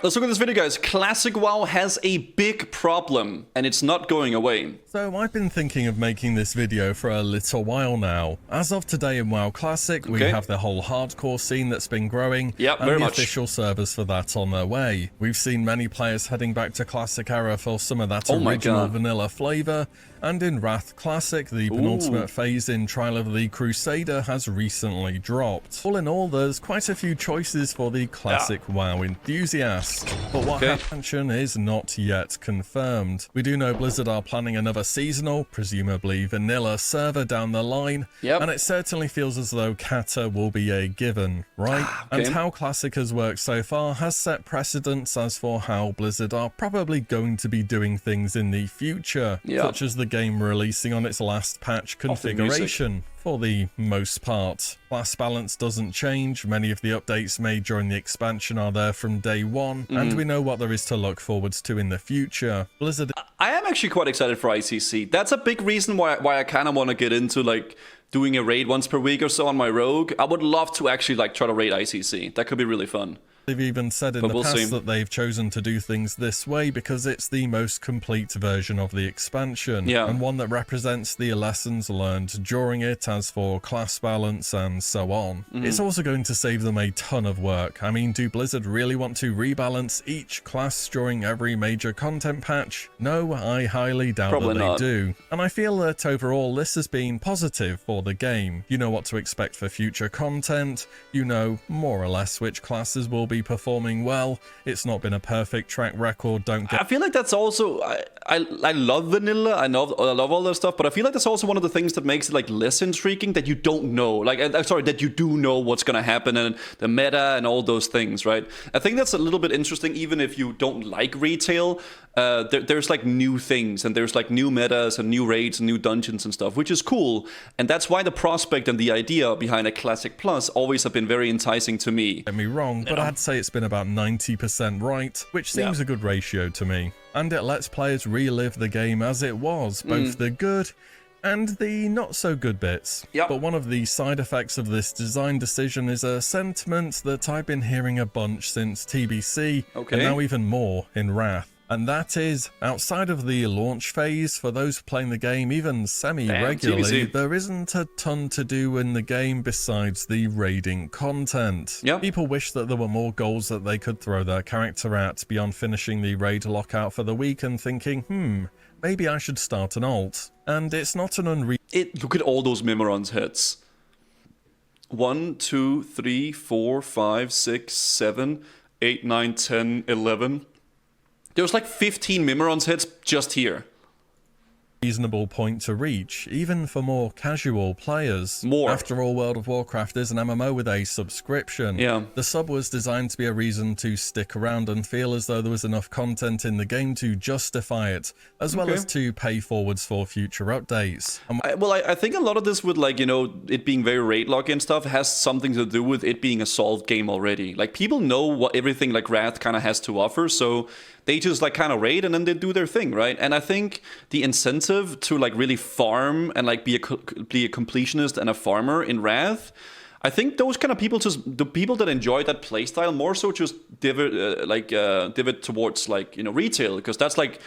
Let's look at this video, guys. Classic WoW has a big problem, and it's not going away. So I've been thinking of making this video for a little while now. As of today in WoW Classic, we have the whole hardcore scene that's been growing, and the official servers for that on their way. We've seen many players heading back to Classic era for some of that original vanilla flavor, and in Wrath Classic, the penultimate phase in Trial of the Crusader has recently dropped. All in all, there's quite a few choices for the Classic WoW enthusiast. But what expansion is not yet confirmed. We do know Blizzard are planning another seasonal, presumably vanilla server down the line, and it certainly feels as though Kata will be a given, right? And how Classic has worked so far has set precedents as for how Blizzard are probably going to be doing things in the future, such as the game releasing on its last patch configuration. For the most part, class balance doesn't change, many of the updates made during the expansion are there from day one, and we know what there is to look forwards to in the future. Blizzard... I am actually quite excited for ICC. That's a big reason why I kind of want to get into, like, doing a raid once per week or so on my rogue. I would love to actually, like, try to raid ICC. That could be really fun. They've even said in the past that they've chosen to do things this way because it's the most complete version of the expansion, and one that represents the lessons learned during it as for class balance and so on. It's also going to save them a ton of work. I mean, do Blizzard really want to rebalance each class during every major content patch? No, I highly doubt that they do. And I feel that overall this has been positive for the game. You know what to expect for future content, you know more or less which classes will be performing well. It's not been a perfect track record, I feel like that's also, I love vanilla, I love all that stuff, but I feel like that's also one of the things that makes it like less intriguing, that you don't know, like, sorry, that you do know what's gonna happen and the meta and all those things, right? I think that's a little bit interesting, even if you don't like retail. There's like new things, and there's like new metas and new raids and new dungeons and stuff, which is cool, and that's why the prospect and the idea behind a Classic Plus always have been very enticing to me. Get me wrong, but I'd say it's been about 90% right, which seems a good ratio to me. And it lets players relive the game as it was, both the good and the not so good bits. But one of the side effects of this design decision is a sentiment that I've been hearing a bunch since TBC, and now even more in Wrath. And that is, outside of the launch phase, for those playing the game even semi-regularly, there isn't a ton to do in the game besides the raiding content. People wish that there were more goals that they could throw their character at beyond finishing the raid lockout for the week and thinking, maybe I should start an alt. And it's not an Look at all those Mimorons hits. 1, 2, 3, 4, 5, 6, 7, 8, 9, 10, 11... There's like 15 Mimorons hits just here. Reasonable point to reach, even for more casual players. After all, World of Warcraft is an MMO with a subscription. The sub was designed to be a reason to stick around and feel as though there was enough content in the game to justify it, as well as to pay forwards for future updates. I think a lot of this with, like, you know, it being very raid lock and stuff has something to do with it being a solved game already. Like, people know what everything like Wrath kind of has to offer, so they just like kind of raid and then they do their thing, right? And I think the incentive to like really farm and like be a completionist and a farmer in Wrath, I think those kind of people, just the people that enjoy that playstyle more so, just divot towards, like, you know, retail, because that's like,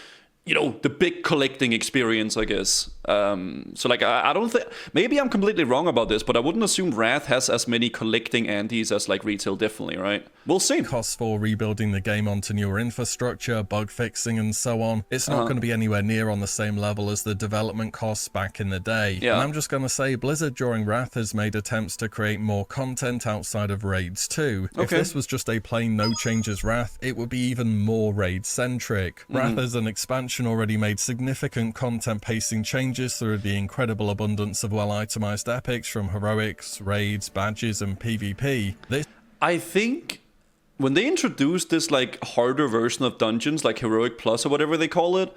you know, the big collecting experience, I guess. So like, I don't think, maybe I'm completely wrong about this, but I wouldn't assume Wrath has as many collecting andes as like retail, definitely, right? We'll see. Costs for rebuilding the game onto newer infrastructure, bug fixing and so on, it's not going to be anywhere near on the same level as the development costs back in the day. And I'm just going to say, Blizzard during Wrath has made attempts to create more content outside of raids too. If this was just a plain no changes Wrath, it would be even more raid centric. Wrath as an expansion already made significant content pacing changes through the incredible abundance of well-itemized epics from heroics, raids, badges, and PvP. I think when they introduced this like harder version of dungeons, like Heroic Plus or whatever they call it,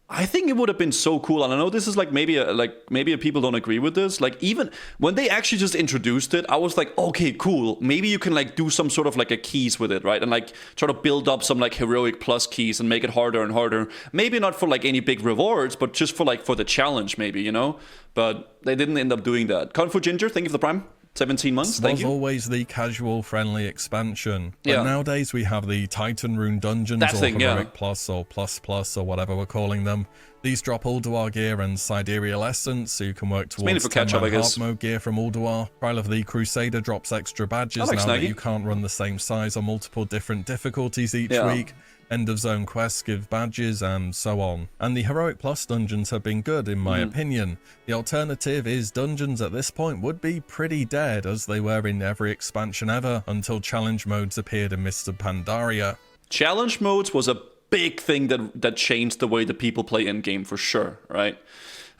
I think it would have been so cool. And I know this is like maybe people don't agree with this. Like, even when they actually just introduced it, I was like, okay, cool. Maybe you can like do some sort of like a keys with it, right? And like try to build up some like Heroic Plus keys and make it harder and harder. Maybe not for like any big rewards, but just for like for the challenge, maybe, you know? But they didn't end up doing that. Kung Fu Ginger, thank you for the prime. 17 months, thank you. Was always the casual-friendly expansion. But nowadays we have the Titan Rune Dungeons, or Heroic Plus, or Plus Plus, or whatever we're calling them. These drop Ulduar gear and Sidereal Essence, so you can work towards 10-man hard mode gear from Ulduar. Trial of the Crusader drops extra badges now that you can't run the same size on multiple different difficulties each week. End of zone quests give badges, and so on. And the Heroic Plus dungeons have been good in my opinion. The alternative is dungeons at this point would be pretty dead, as they were in every expansion ever, until challenge modes appeared in Mists of Pandaria. Challenge modes was a big thing that changed the way that people play in-game for sure, right?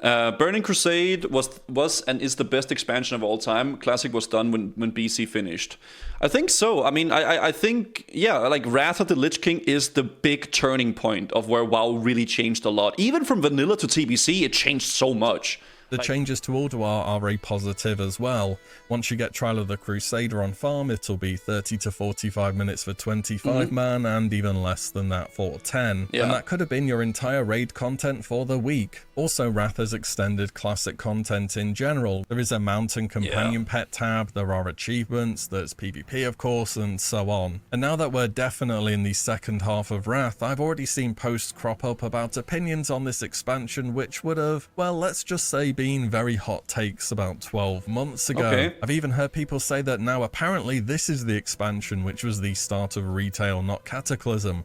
Burning Crusade was and is the best expansion of all time. Classic was done when BC finished. I think so. I mean, I think, yeah, like Wrath of the Lich King is the big turning point of where WoW really changed a lot. Even from vanilla to TBC, it changed so much. The changes to Ulduar are very positive as well. Once you get Trial of the Crusader on farm, it'll be 30 to 45 minutes for 25 man, and even less than that for 10. And that could have been your entire raid content for the week. Also, Wrath has extended classic content in general. There is a mountain companion pet tab, there are achievements, there's PvP of course, and so on. And now that we're definitely in the second half of Wrath, I've already seen posts crop up about opinions on this expansion which would have, well, let's just say been very hot takes about 12 months ago. I've even heard people say that now apparently this is the expansion which was the start of retail, not Cataclysm.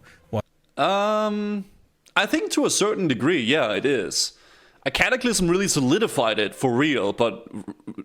I think to a certain degree, yeah, it is. A Cataclysm really solidified it for real, but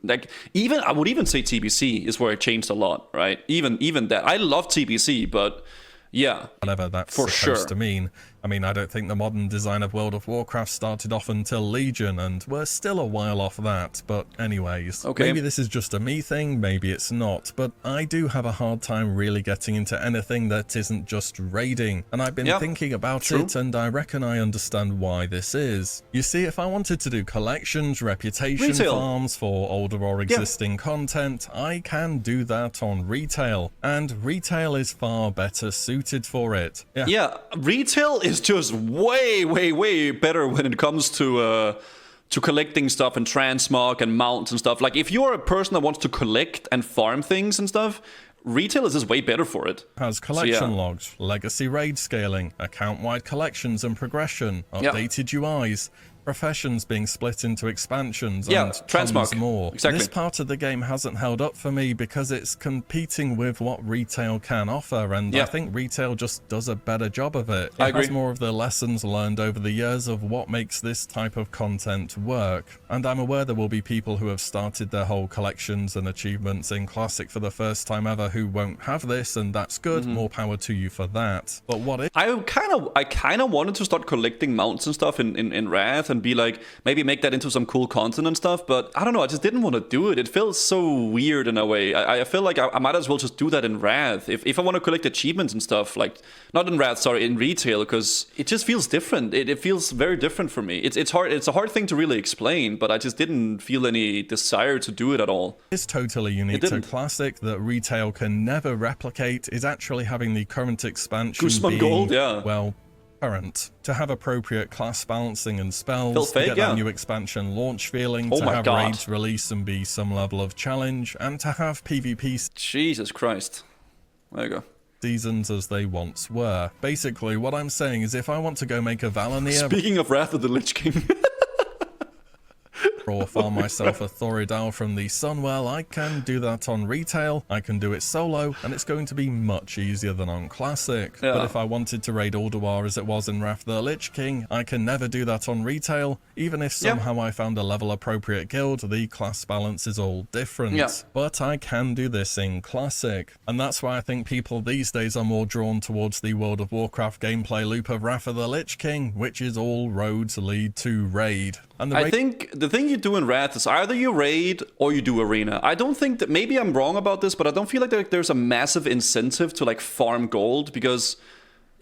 like I would even say TBC is where it changed a lot, right? Even that. I love TBC, but yeah, whatever that's supposed to mean. I mean, I don't think the modern design of World of Warcraft started off until Legion, and we're still a while off that, but anyways. Maybe this is just a me thing, maybe it's not, but I do have a hard time really getting into anything that isn't just raiding, and I've been thinking about it, and I reckon I understand why this is. You see, if I wanted to do collections, reputation farms for older or existing content, I can do that on retail, and retail is far better suited for it. Yeah, retail is just way better when it comes to collecting stuff and transmog and mounts and stuff. Like if you're a person that wants to collect and farm things and stuff, retail is just way better for it. Has collection logs, legacy raid scaling, account-wide collections and progression, updated UIs, professions being split into expansions, and tons more. This part of the game hasn't held up for me because it's competing with what retail can offer, and I think retail just does a better job of it. It has more of the lessons learned over the years of what makes this type of content work, and I'm aware there will be people who have started their whole collections and achievements in Classic for the first time ever who won't have this, and that's good. More power to you for that. But what if I kind of wanted to start collecting mounts and stuff in Wrath and be like, maybe make that into some cool content and stuff, but I don't know, I just didn't want to do it. It feels so weird in a way. I feel like I might as well just do that in Wrath. If I want to collect achievements and stuff, like, not in Wrath, sorry, in retail, because it just feels different. It feels very different for me. It's hard. It's a hard thing to really explain, but I just didn't feel any desire to do it at all. It's totally unique to Classic that retail can never replicate is actually having the current expansion being, Gold, well, current, to have appropriate class balancing and spells, to get that new expansion launch feeling, to have raids release and be some level of challenge, and to have PvP Jesus Christ. There you go. Seasons as they once were. Basically, what I'm saying is if I want to go make a Valanir... Speaking of Wrath of the Lich King... or farm myself a Thoridal from the Sunwell, I can do that on retail, I can do it solo, and it's going to be much easier than on Classic. But if I wanted to raid Ulduar as it was in Wrath of the Lich King, I can never do that on retail, even if somehow I found a level appropriate guild, the class balance is all different. But I can do this in Classic, and that's why I think people these days are more drawn towards the World of Warcraft gameplay loop of Wrath of the Lich King, which is all roads lead to raid. And I think the thing you do in Wrath is either you raid or you do arena. I don't think that, maybe I'm wrong about this, but I don't feel like there's a massive incentive to like farm gold, because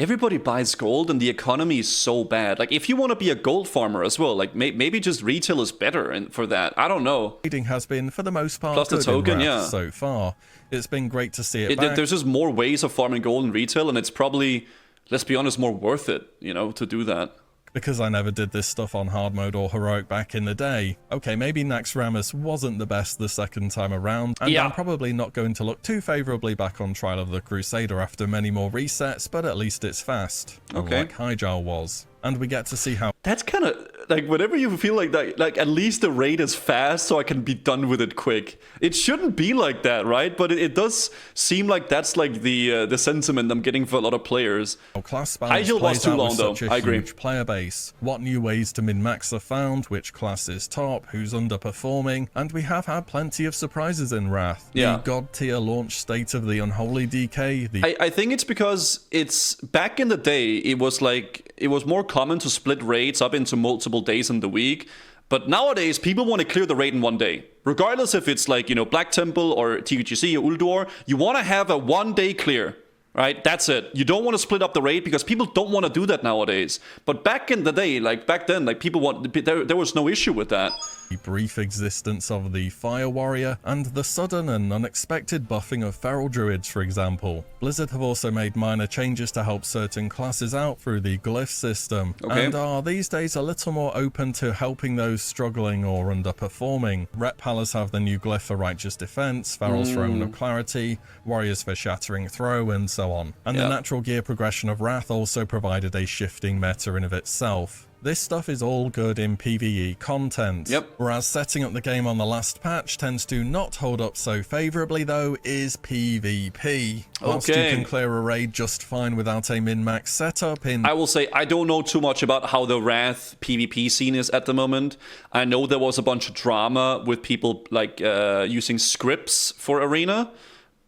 everybody buys gold and the economy is so bad. Like if you want to be a gold farmer as well, like maybe just retail is better for that. I don't know. Trading has been for the most part plus the token, so far. It's been great to see it back. There's just more ways of farming gold in retail, and it's probably, let's be honest, more worth it, you know, to do that. because I never did this stuff on hard mode or heroic back in the day. Okay, maybe Naxxramas wasn't the best the second time around, and I'm probably not going to look too favorably back on Trial of the Crusader after many more resets, but at least it's fast, like Hyjal was. And we get to see how... That's kind of... Like, whenever you feel like that, like, at least the raid is fast so I can be done with it quick. It shouldn't be like that, right? But it does seem like that's, like, the sentiment I'm getting for a lot of players. Class balance was too long, though. I agree. Huge player base. What new ways to min-max are found, which class is top, who's underperforming, and we have had plenty of surprises in Wrath. The god-tier launch state of the Unholy DK... I think it's because it's... Back in the day, it was, like... It was more common to split raids up into multiple days in the week, but nowadays people want to clear the raid in one day, regardless if it's like, you know, Black Temple or TVGC or Ulduar. You want to have a 1 day clear, right? That's it. You don't want to split up the raid because people don't want to do that nowadays. But back in the day, like back then, like people there was no issue with that. The brief existence of the Fire Warrior, and the sudden and unexpected buffing of Feral Druids, for example. Blizzard have also made minor changes to help certain classes out through the glyph system, and are these days a little more open to helping those struggling or underperforming. Ret Palace have the new glyph for Righteous Defense, Feral's Throne of Clarity, Warriors for Shattering Throw, and so on. And the natural gear progression of Wrath also provided a shifting meta in of itself. This stuff is all good in PvE content. Whereas setting up the game on the last patch tends to not hold up so favorably, though, is PvP. Whilst you can clear a raid just fine without a min-max setup in... I will say, I don't know too much about how the Wrath PvP scene is at the moment. I know there was a bunch of drama with people, like, using scripts for Arena,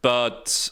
but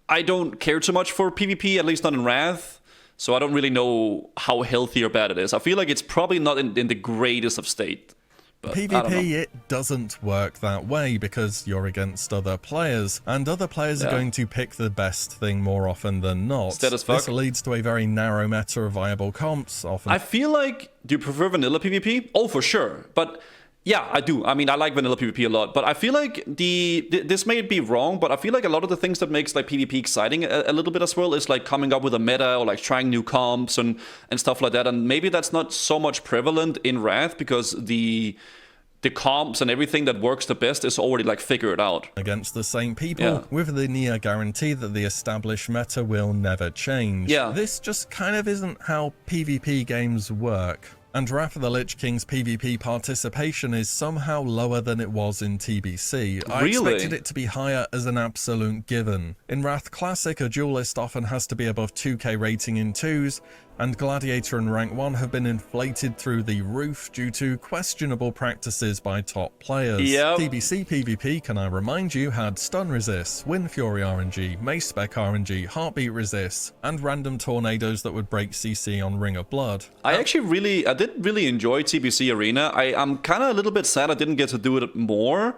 I don't care too much for PvP, at least not in Wrath. So I don't really know how healthy or bad it is. I feel like it's probably not in the greatest of state. But PvP, it doesn't work that way because you're against other players, and other players are going to pick the best thing more often than not. This leads to a very narrow meta of viable comps often. I feel like, do you prefer vanilla PvP? Oh, for sure. But... yeah, I do. I mean, I like vanilla PvP a lot, but I feel like this may be wrong, but I feel like a lot of the things that makes like PvP exciting a little bit as well is like coming up with a meta or like trying new comps and stuff like that. And maybe that's not so much prevalent in Wrath because the comps and everything that works the best is already like figured out. Against the same people, with the near guarantee that the established meta will never change. This just kind of isn't how PvP games work. And Wrath of the Lich King's PvP participation is somehow lower than it was in TBC. I expected it to be higher as an absolute given. In Wrath Classic, a duelist often has to be above 2k rating in 2s, and Gladiator and Rank 1 have been inflated through the roof due to questionable practices by top players. TBC PvP, can I remind you, had Stun Resist, Wind Fury RNG, Mace Spec RNG, Heartbeat Resist, and random tornadoes that would break CC on Ring of Blood. I did really enjoy TBC Arena. I'm kind of a little bit sad I didn't get to do it more.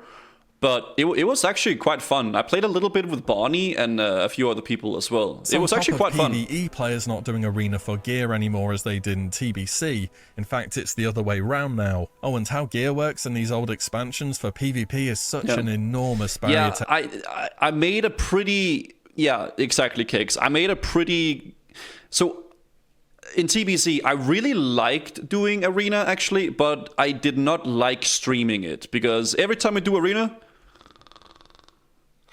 But it was actually quite fun. I played a little bit with Bonnie and a few other people as well. It was actually quite fun. PvE players not doing Arena for gear anymore as they did in TBC. In fact, it's the other way round now. Oh, and how gear works in these old expansions for PvP is such an enormous barrier to... I made a pretty... Yeah, exactly, Kicks. I made a pretty... So... in TBC, I really liked doing Arena, actually, but I did not like streaming it, because every time I do Arena,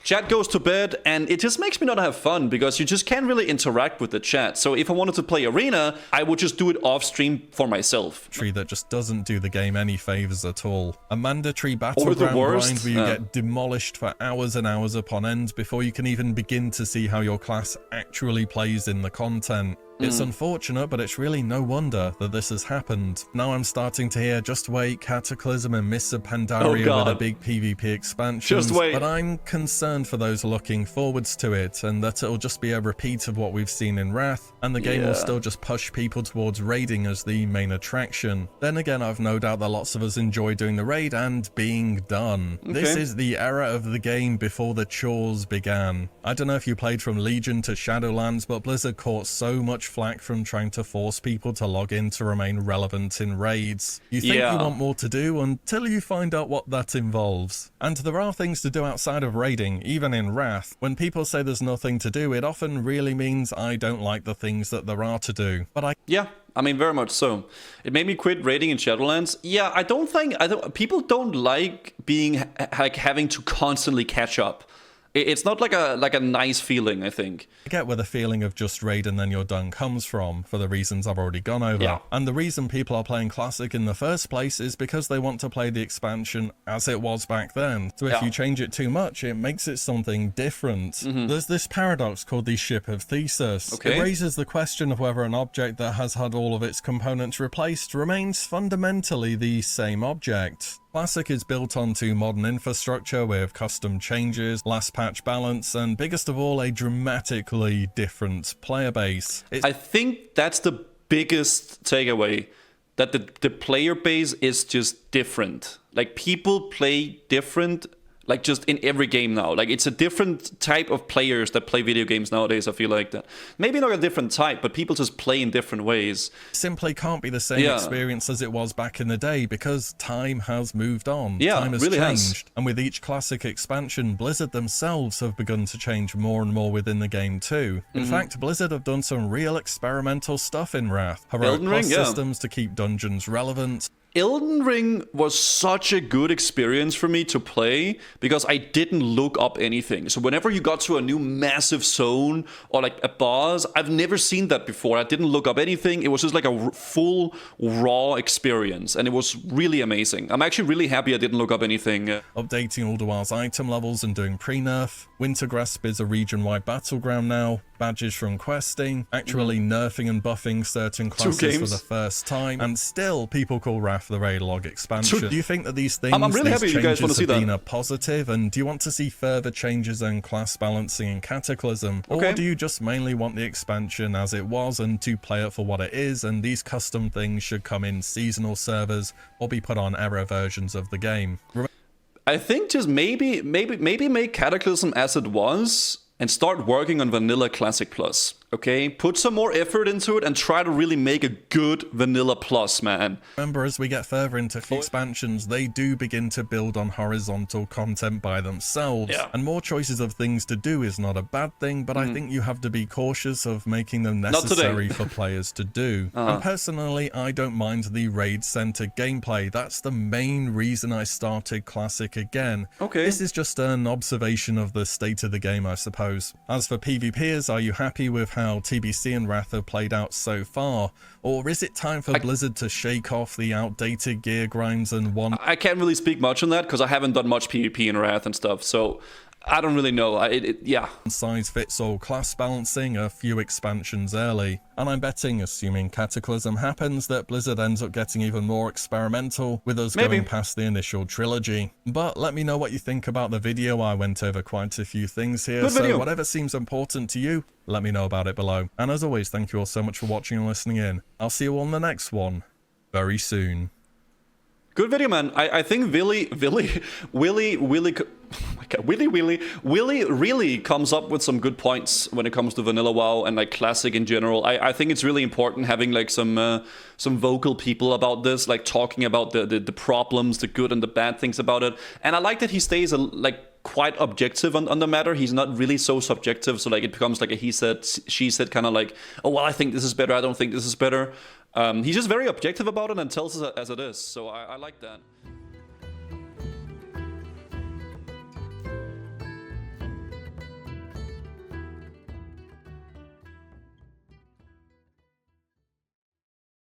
chat goes to bed, and it just makes me not have fun, because you just can't really interact with the chat. So if I wanted to play Arena, I would just do it off-stream for myself. That just doesn't do the game any favors at all. A mandatory battleground grind where you get demolished for hours and hours upon end before you can even begin to see how your class actually plays in the content. It's unfortunate, but it's really no wonder that this has happened. Now I'm starting to hear Just Wait, Cataclysm, and Mists of Pandaria with a big PvP expansion. Just wait. But I'm concerned for those looking forwards to it, and that it'll just be a repeat of what we've seen in Wrath, and the game will still just push people towards raiding as the main attraction. Then again, I've no doubt that lots of us enjoy doing the raid and being done. This is the era of the game before the chores began. I don't know if you played from Legion to Shadowlands, but Blizzard caught so much flack from trying to force people to log in to remain relevant in raids. You think you want more to do until you find out what that involves. And there are things to do outside of raiding, even in Wrath. When people say there's nothing to do, it often really means I don't like the things that there are to do. But I mean, very much so. It made me quit raiding in Shadowlands. Yeah, people don't like being like having to constantly catch up. It's not like a nice feeling, I think. I get where the feeling of just raid and then you're done comes from, for the reasons I've already gone over. Yeah. And the reason people are playing Classic in the first place is because they want to play the expansion as it was back then. So if you change it too much, it makes it something different. There's this paradox called the Ship of Thesis. It raises the question of whether an object that has had all of its components replaced remains fundamentally the same object. Classic is built onto modern infrastructure with custom changes, last patch balance, and biggest of all, a dramatically different player base. I think that's the biggest takeaway, that the player base is just different. Like, people play different, like, just in every game now. Like, it's a different type of players that play video games nowadays, I feel like that. Maybe not a different type, but people just play in different ways. Simply can't be the same experience as it was back in the day, because time has moved on. Yeah, time has really changed. And with each Classic expansion, Blizzard themselves have begun to change more and more within the game too. In fact, Blizzard have done some real experimental stuff in Wrath. Heroic plus systems to keep dungeons relevant. Elden Ring was such a good experience for me to play because I didn't look up anything. So whenever you got to a new massive zone or like a boss, I've never seen that before. I didn't look up anything. It was just like a full raw experience, and it was really amazing. I'm actually really happy I didn't look up anything. Updating Ulduar's item levels and doing pre-nerf. Wintergrasp is a region-wide battleground now. Badges from questing, actually nerfing and buffing certain classes for the first time, and still people call Wrath the raid log expansion. Do you think that these things, I'm really happy you guys want to see that. Been a positive, and do you want to see further changes in class balancing in Cataclysm, or do you just mainly want the expansion as it was and to play it for what it is, and these custom things should come in seasonal servers or be put on error versions of the game? I think just maybe make Cataclysm as it was and start working on Vanilla Classic Plus, okay? Put some more effort into it and try to really make a good Vanilla Plus, man. Remember, as we get further into expansions, they do begin to build on horizontal content by themselves. And more choices of things to do is not a bad thing, but I think you have to be cautious of making them necessary for players to do. And personally, I don't mind the raid-centered gameplay. That's the main reason I started Classic again. This is just an observation of the state of the game, I suppose. As for PvPers, are you happy with how TBC and Wrath have played out so far? Or is it time for Blizzard to shake off the outdated gear grinds and I can't really speak much on that because I haven't done much PvP in Wrath and stuff, so I don't really know. Size fits all class balancing a few expansions early. And I'm betting, assuming Cataclysm happens, that Blizzard ends up getting even more experimental, with us going past the initial trilogy. But let me know what you think about the video. I went over quite a few things here, so whatever seems important to you, let me know about it below. And as always, thank you all so much for watching and listening in. I'll see you all in the next one, very soon. Good video, man. I think Willy really comes up with some good points when it comes to Vanilla WoW and like Classic in general. I think it's really important having like some vocal people about this, like talking about the problems, the good and the bad things about it. And I like that he stays like quite objective on the matter. He's not really so subjective, so like it becomes like a he said, she said kind of like, oh well, I think this is better, I don't think this is better. He's just very objective about it and tells us as it is, so I like that.